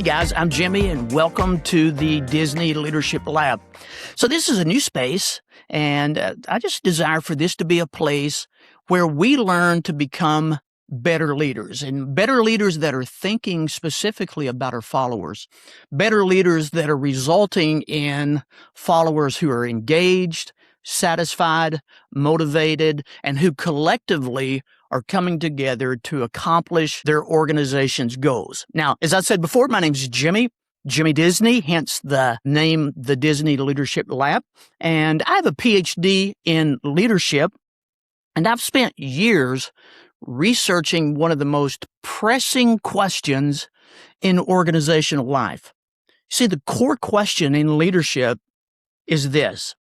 Hey guys, I'm Jimmy and welcome to the Disney Leadership Lab. So this is a new space and I just desire for this to be a place where we learn to become better leaders and better leaders that are thinking specifically about our followers, better leaders that are resulting in followers who are engaged, satisfied, motivated, and who collectively are coming together to accomplish their organization's goals. Now, as I said before, my name's Jimmy Disney, hence the name, the Disney Leadership Lab. And I have a PhD in leadership, and I've spent years researching one of the most pressing questions in organizational life. See, the core question in leadership is this: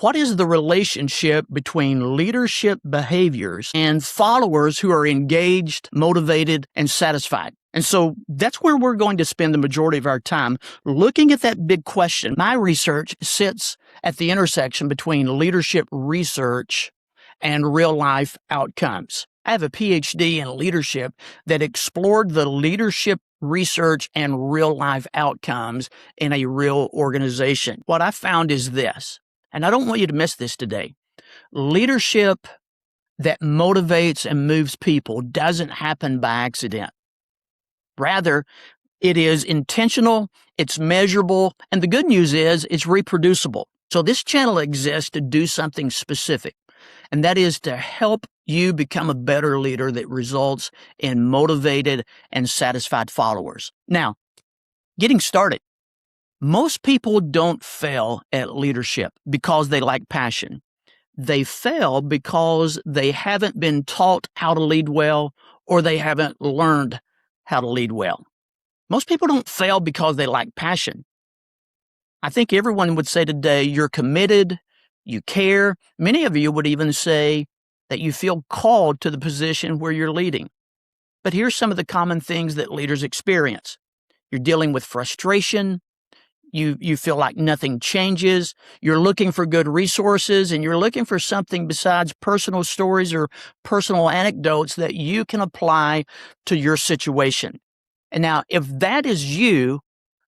what is the relationship between leadership behaviors and followers who are engaged, motivated, and satisfied? And so that's where we're going to spend the majority of our time looking at that big question. My research sits at the intersection between leadership research and real-life outcomes. I have a PhD in leadership that explored the leadership research and real-life outcomes in a real organization. What I found is this, and I don't want you to miss this today: leadership that motivates and moves people doesn't happen by accident. Rather, it is intentional, it's measurable, and the good news is it's reproducible. So this channel exists to do something specific, and that is to help you become a better leader that results in motivated and satisfied followers. Now, getting started. Most people don't fail at leadership because they lack passion. They fail because they haven't been taught how to lead well, or they haven't learned how to lead well. Most people don't fail because they lack passion. I think everyone would say today you're committed, you care. Many of you would even say that you feel called to the position where you're leading. But here's some of the common things that leaders experience. You're dealing with frustration. You feel like nothing changes. You're looking for good resources, and you're looking for something besides personal stories or personal anecdotes that you can apply to your situation. And now, if that is you,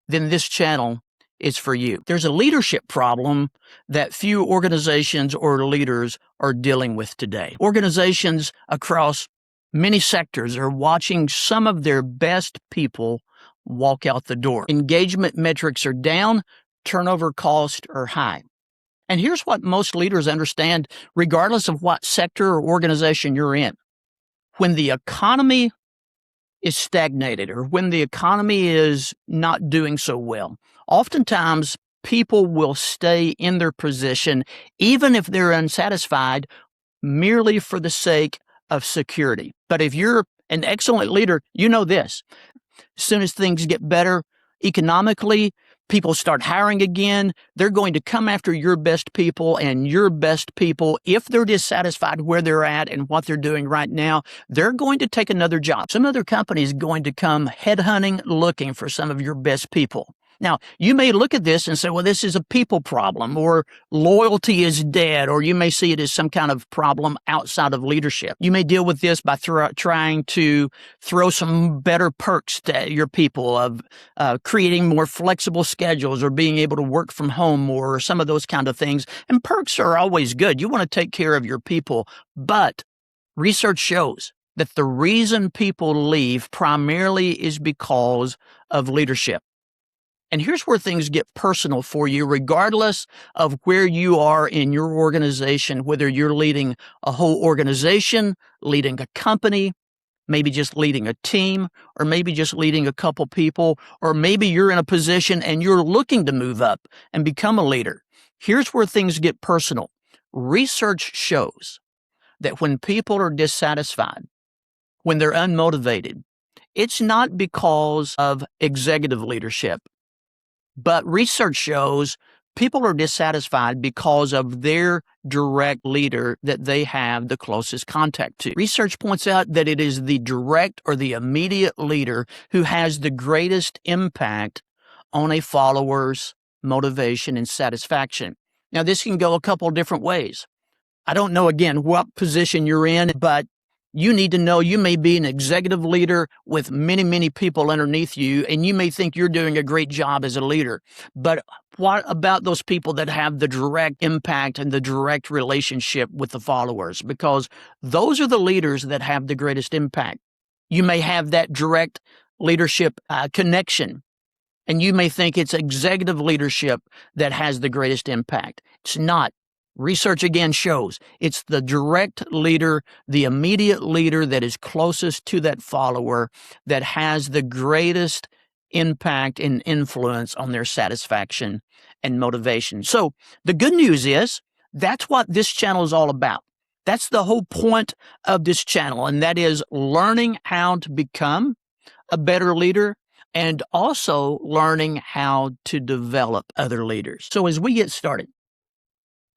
then this channel is for you. There's a leadership problem that few organizations or leaders are dealing with today. Organizations across many sectors are watching some of their best people walk out the door. Engagement metrics are down, turnover costs are high. And here's what most leaders understand, regardless of what sector or organization you're in. When the economy is stagnated, or when the economy is not doing so well, oftentimes people will stay in their position, even if they're unsatisfied, merely for the sake of security. But if you're an excellent leader, you know this: as soon as things get better economically, people start hiring again, they're going to come after your best people, and your best people, if they're dissatisfied where they're at and what they're doing right now, they're going to take another job. Some other company is going to come headhunting, looking for some of your best people. Now, you may look at this and say, well, this is a people problem, or loyalty is dead, or you may see it as some kind of problem outside of leadership. You may deal with this by trying to throw some better perks to your people, of creating more flexible schedules, or being able to work from home more, or some of those kind of things. And perks are always good. You want to take care of your people. But research shows that the reason people leave primarily is because of leadership. And here's where things get personal for you, regardless of where you are in your organization, whether you're leading a whole organization, leading a company, maybe just leading a team, or maybe just leading a couple people, or maybe you're in a position and you're looking to move up and become a leader. Here's where things get personal. Research shows that when people are dissatisfied, when they're unmotivated, it's not because of executive leadership. But research shows people are dissatisfied because of their direct leader that they have the closest contact to. Research points out that it is the direct or the immediate leader who has the greatest impact on a follower's motivation and satisfaction. Now, this can go a couple different ways. I don't know, again, what position you're in, but You need to know you may be an executive leader with many, many people underneath you, and you may think you're doing a great job as a leader. But what about those people that have the direct impact and the direct relationship with the followers? Because those are the leaders that have the greatest impact. You may have that direct leadership connection, and you may think it's executive leadership that has the greatest impact. It's not. Research again shows it's the direct leader, the immediate leader that is closest to that follower that has the greatest impact and influence on their satisfaction and motivation. So the good news is that's what this channel is all about. That's the whole point of this channel, and that is learning how to become a better leader and also learning how to develop other leaders. So as we get started,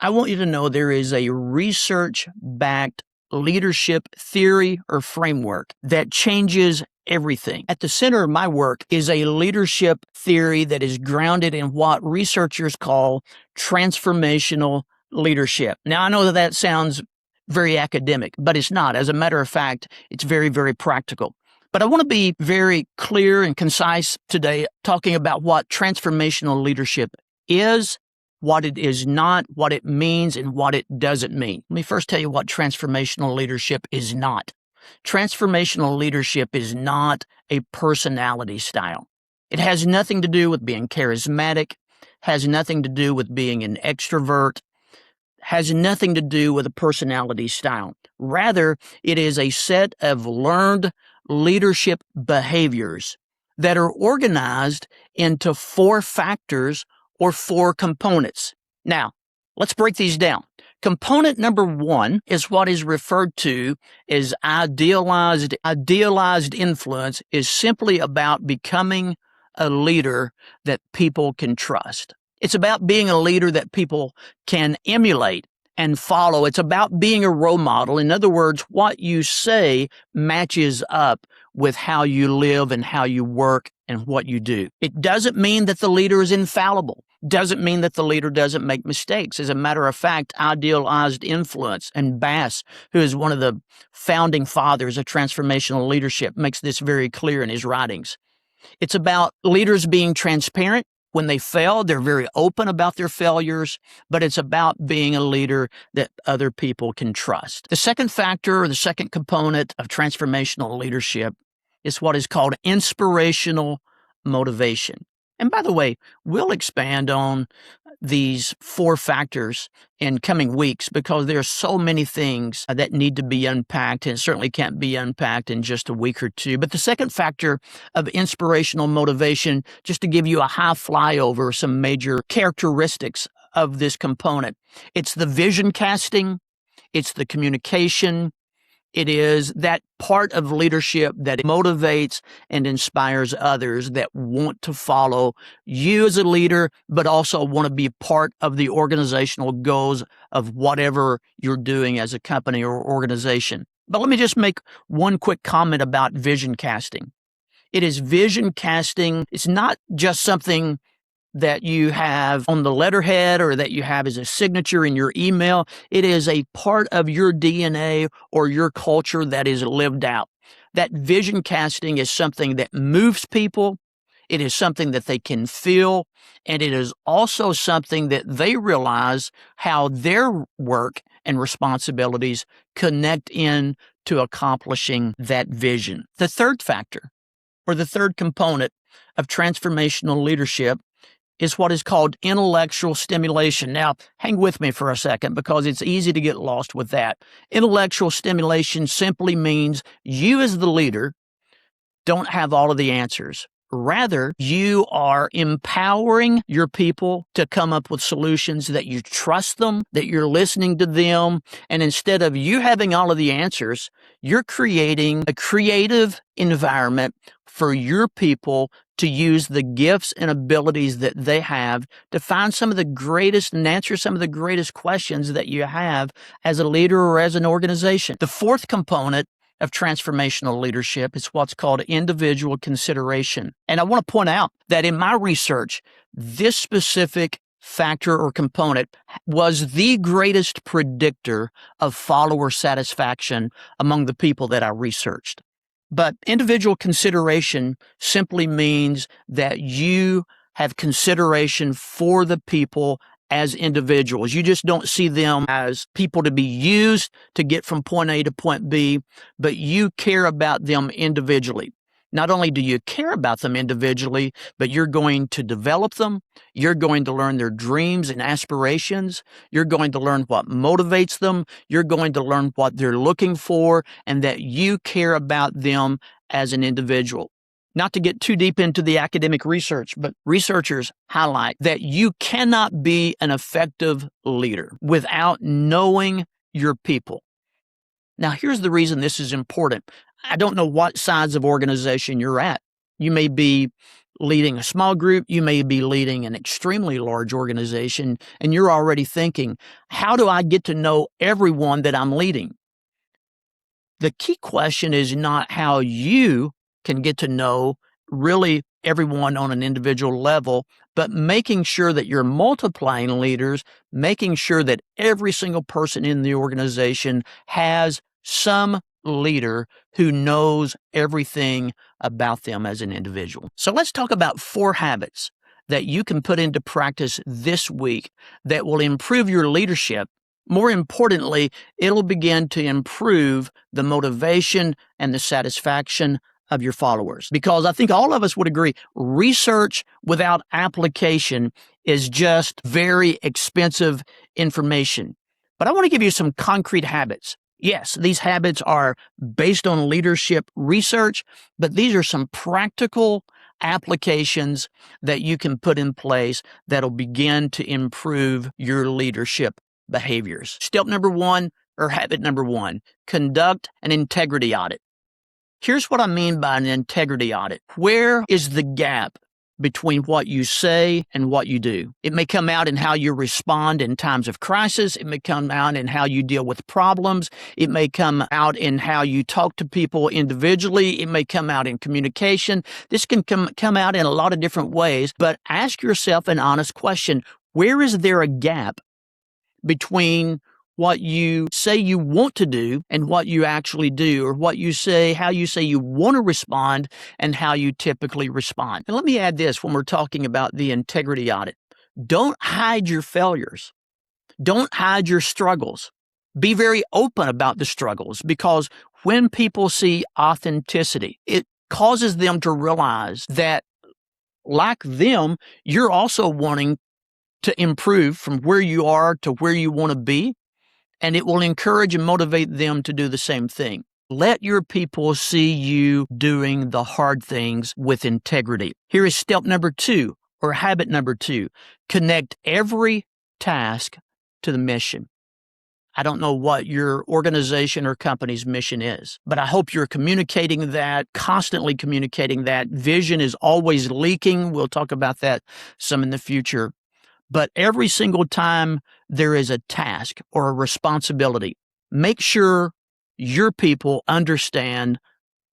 I want you to know there is a research-backed leadership theory or framework that changes everything. At the center of my work is a leadership theory that is grounded in what researchers call transformational leadership. Now, I know that sounds very academic, but it's not. As a matter of fact, it's very, very practical. But I want to be very clear and concise today, talking about what transformational leadership is, what it is not, what it means, and what it doesn't mean. Let me first tell you what transformational leadership is not. Transformational leadership is not a personality style. It has nothing to do with being charismatic, has nothing to do with being an extrovert, has nothing to do with a personality style. Rather, it is a set of learned leadership behaviors that are organized into 4 factors or 4 components. Now, let's break these down. Component number 1 is what is referred to as idealized. Idealized influence is simply about becoming a leader that people can trust. It's about being a leader that people can emulate and follow. It's about being a role model. In other words, what you say matches up with how you live and how you work and what you do. It doesn't mean that the leader is infallible. Doesn't mean that the leader doesn't make mistakes. As a matter of fact, idealized influence, and Bass, who is one of the founding fathers of transformational leadership, makes this very clear in his writings. It's about leaders being transparent. When they fail, they're very open about their failures, but it's about being a leader that other people can trust. The second factor, or the second component of transformational leadership, is what is called inspirational motivation. And by the way, we'll expand on these 4 factors in coming weeks because there are so many things that need to be unpacked, and certainly can't be unpacked in just a week or 2. But the second factor of inspirational motivation, just to give you a high flyover, some major characteristics of this component. It's the vision casting, it's the communication, it is that part of leadership that motivates and inspires others that want to follow you as a leader, but also want to be part of the organizational goals of whatever you're doing as a company or organization. But let me just make one quick comment about vision casting. It is vision casting. It's not just something that you have on the letterhead or that you have as a signature in your email. It is a part of your DNA or your culture that is lived out. That vision casting is something that moves people. It is something that they can feel. And it is also something that they realize how their work and responsibilities connect in to accomplishing that vision. The third factor, or the third component of transformational leadership, is what is called intellectual stimulation. Now, hang with me for a second because it's easy to get lost with that. Intellectual stimulation simply means you as the leader don't have all of the answers. Rather, you are empowering your people to come up with solutions, that you trust them, that you're listening to them, and instead of you having all of the answers, you're creating a creative environment for your people to use the gifts and abilities that they have to find some of the greatest and answer some of the greatest questions that you have as a leader or as an organization. The fourth component of transformational leadership is what's called individual consideration. And I want to point out that in my research, this specific factor or component was the greatest predictor of follower satisfaction among the people that I researched. But individual consideration simply means that you have consideration for the people as individuals. You just don't see them as people to be used to get from point A to point B, but you care about them individually. Not only do you care about them individually, but you're going to develop them. You're going to learn their dreams and aspirations. You're going to learn what motivates them. You're going to learn what they're looking for, and that you care about them as an individual. Not to get too deep into the academic research, but researchers highlight that you cannot be an effective leader without knowing your people. Now, here's the reason this is important. I don't know what size of organization you're at. You may be leading a small group. You may be leading an extremely large organization, and you're already thinking, how do I get to know everyone that I'm leading? The key question is not how you can get to know really everyone on an individual level, but making sure that you're multiplying leaders, making sure that every single person in the organization has some leader who knows everything about them as an individual. So let's talk about 4 habits that you can put into practice this week that will improve your leadership. More importantly, it'll begin to improve the motivation and the satisfaction of your followers. Because I think all of us would agree, research without application is just very expensive information. But I want to give you some concrete habits. Yes, these habits are based on leadership research, but these are some practical applications that you can put in place that'll begin to improve your leadership behaviors. Step number 1, or habit number 1, conduct an integrity audit. Here's what I mean by an integrity audit. Where is the gap between what you say and what you do? It may come out in how you respond in times of crisis. It may come out in how you deal with problems. It may come out in how you talk to people individually. It may come out in communication. This can come out in a lot of different ways, but ask yourself an honest question. Where is there a gap between what you say you want to do and what you actually do, or what you say, how you say you want to respond and how you typically respond? And let me add this when we're talking about the integrity audit. Don't hide your failures. Don't hide your struggles. Be very open about the struggles, because when people see authenticity, it causes them to realize that, like them, you're also wanting to improve from where you are to where you want to be. And it will encourage and motivate them to do the same thing. Let your people see you doing the hard things with integrity. Here is step number 2, or habit number 2. Connect every task to the mission. I don't know what your organization or company's mission is, but I hope you're communicating that, constantly communicating that. Vision is always leaking. We'll talk about that some in the future. But every single time there is a task or a responsibility, make sure your people understand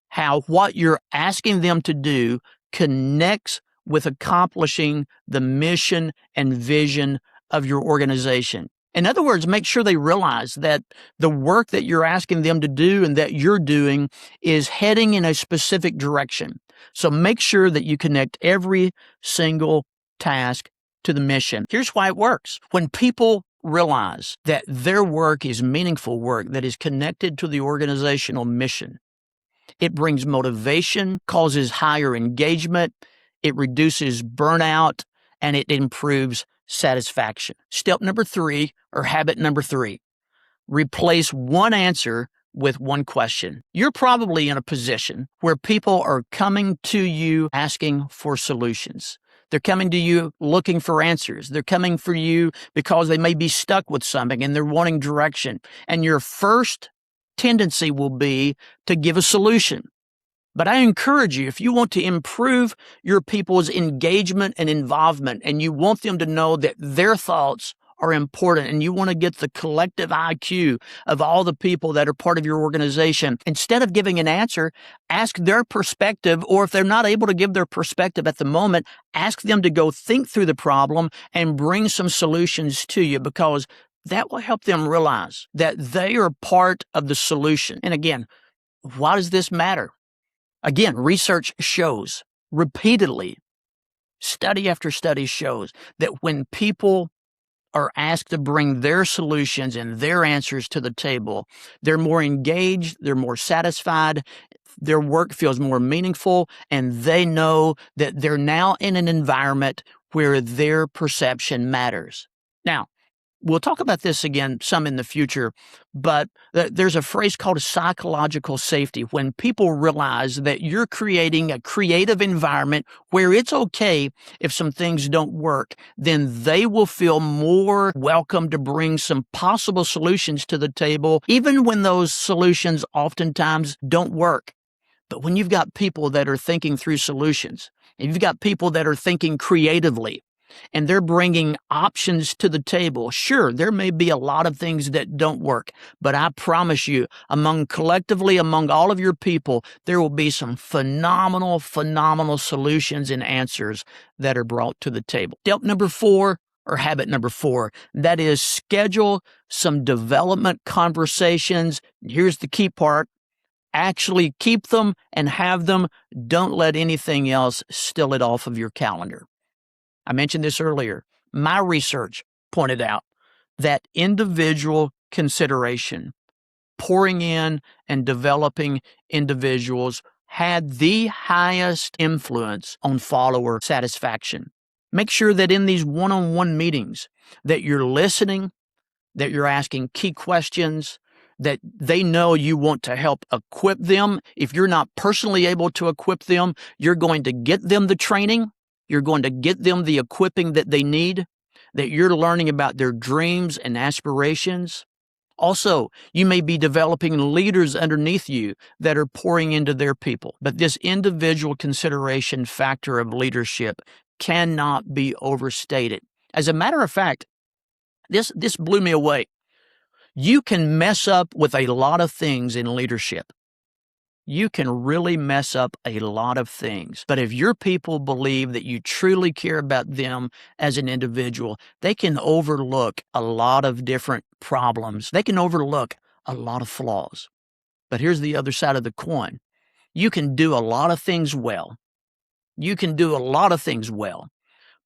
how what you're asking them to do connects with accomplishing the mission and vision of your organization. In other words, make sure they realize that the work that you're asking them to do and that you're doing is heading in a specific direction. So make sure that you connect every single task to the mission. Here's why it works. When people realize that their work is meaningful work that is connected to the organizational mission, it brings motivation, causes higher engagement, it reduces burnout, and it improves satisfaction. Step number 3, or habit number 3, replace one answer with one question. You're probably in a position where people are coming to you asking for solutions. They're coming to you looking for answers. They're coming for you because they may be stuck with something and they're wanting direction. And your first tendency will be to give a solution. But I encourage you, if you want to improve your people's engagement and involvement, and you want them to know that their thoughts are important and you want to get the collective IQ of all the people that are part of your organization, instead of giving an answer, ask their perspective, or if they're not able to give their perspective at the moment, ask them to go think through the problem and bring some solutions to you, because that will help them realize that they are part of the solution. And again, why does this matter? Again, research shows repeatedly, study after study shows that when people are asked to bring their solutions and their answers to the table, they're more engaged, they're more satisfied, their work feels more meaningful, and they know that they're now in an environment where their perception matters. Now, we'll talk about this again some in the future, but there's a phrase called psychological safety. When people realize that you're creating a creative environment where it's okay if some things don't work, then they will feel more welcome to bring some possible solutions to the table, even when those solutions oftentimes don't work. But when you've got people that are thinking through solutions, and you've got people that are thinking creatively, and they're bringing options to the table, sure, there may be a lot of things that don't work, but I promise you, collectively among all of your people, there will be some phenomenal solutions and answers that are brought to the table. Step number 4, or habit number 4, that is schedule some development conversations. Here's the key part. Actually keep them and have them. Don't let anything else steal it off of your calendar. I mentioned this earlier. My research pointed out that individual consideration, pouring in and developing individuals, had the highest influence on follower satisfaction. Make sure that in these one-on-one meetings that you're listening, that you're asking key questions, that they know you want to help equip them. If you're not personally able to equip them, you're going to get them the training. You're going to get them the equipping that they need, that you're learning about their dreams and aspirations. Also, you may be developing leaders underneath you that are pouring into their people. But this individual consideration factor of leadership cannot be overstated. As a matter of fact, this blew me away. You can mess up with a lot of things in leadership. You can really mess up a lot of things. But if your people believe that you truly care about them as an individual, they can overlook a lot of different problems. They can overlook a lot of flaws. But here's the other side of the coin. You can do a lot of things well.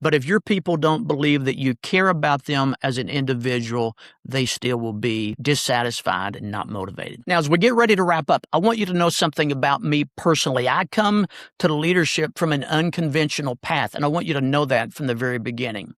But if your people don't believe that you care about them as an individual, they still will be dissatisfied and not motivated. Now, as we get ready to wrap up, I want you to know something about me personally. I come to leadership from an unconventional path, and I want you to know that from the very beginning.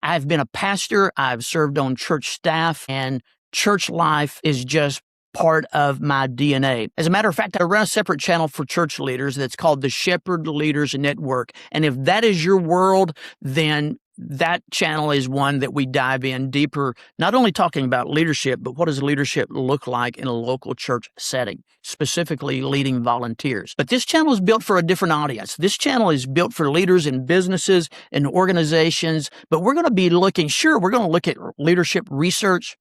I've been a pastor, I've served on church staff, and church life is just part of my DNA. As a matter of fact, I run a separate channel for church leaders that's called the Shepherd Leaders Network. And if that is your world, then that channel is one that we dive in deeper, not only talking about leadership, but what does leadership look like in a local church setting, specifically leading volunteers. But this channel is built for a different audience. This channel is built for leaders in businesses and organizations, but we're going to look at leadership research.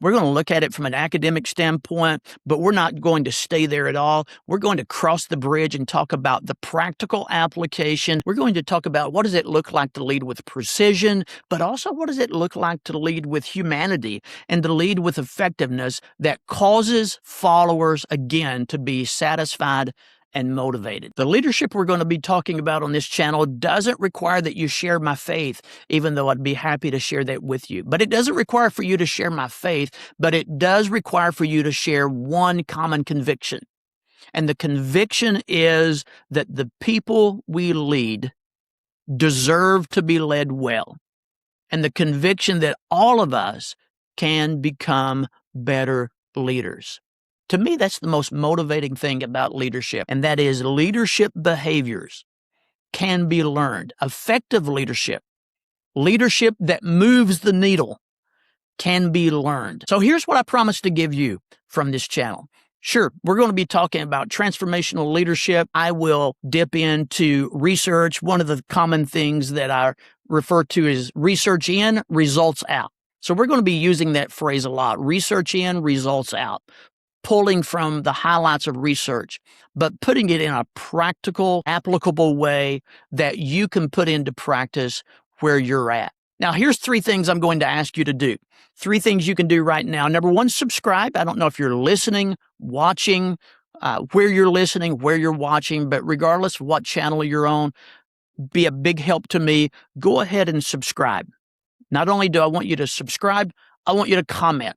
We're going to look at it from an academic standpoint, but we're not going to stay there at all. We're going to cross the bridge and talk about the practical application. We're going to talk about what does it look like to lead with precision, but also what does it look like to lead with humanity and to lead with effectiveness that causes followers, again, to be satisfied and motivated. The leadership we're going to be talking about on this channel doesn't require that you share my faith, even though I'd be happy to share that with you. But it doesn't require for you to share my faith, but it does require for you to share one common conviction. And the conviction is that the people we lead deserve to be led well. And the conviction that all of us can become better leaders. To me, that's the most motivating thing about leadership, and that is leadership behaviors can be learned. Effective leadership that moves the needle, can be learned. So here's what I promise to give you from this channel. Sure, we're going to be talking about transformational leadership. I will dip into research. One of the common things that I refer to as research in, results out. So we're going to be using that phrase a lot. Research in, results out. Pulling from the highlights of research, but putting it in a practical, applicable way that you can put into practice where you're at. Now, here's 3 things I'm going to ask you to do. 3 things you can do right now. Number 1, subscribe. I don't know if you're listening, watching, where you're listening, where you're watching, but regardless of what channel you're on, be a big help to me. Go ahead and subscribe. Not only do I want you to subscribe, I want you to comment,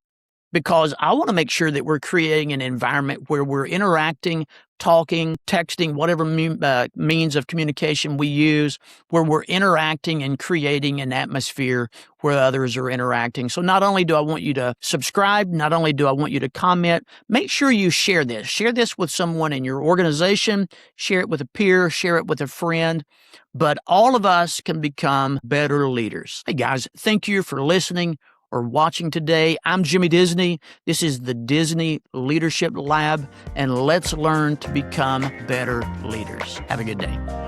because I want to make sure that we're creating an environment where we're interacting, talking, texting, whatever means of communication we use, where we're interacting and creating an atmosphere where others are interacting. So not only do I want you to subscribe, not only do I want you to comment, make sure you share this. Share this with someone in your organization, share it with a peer, share it with a friend. But all of us can become better leaders. Hey guys, thank you for listening or watching today. I'm Jimmy Disney. This is the Disney Leadership Lab, and let's learn to become better leaders. Have a good day.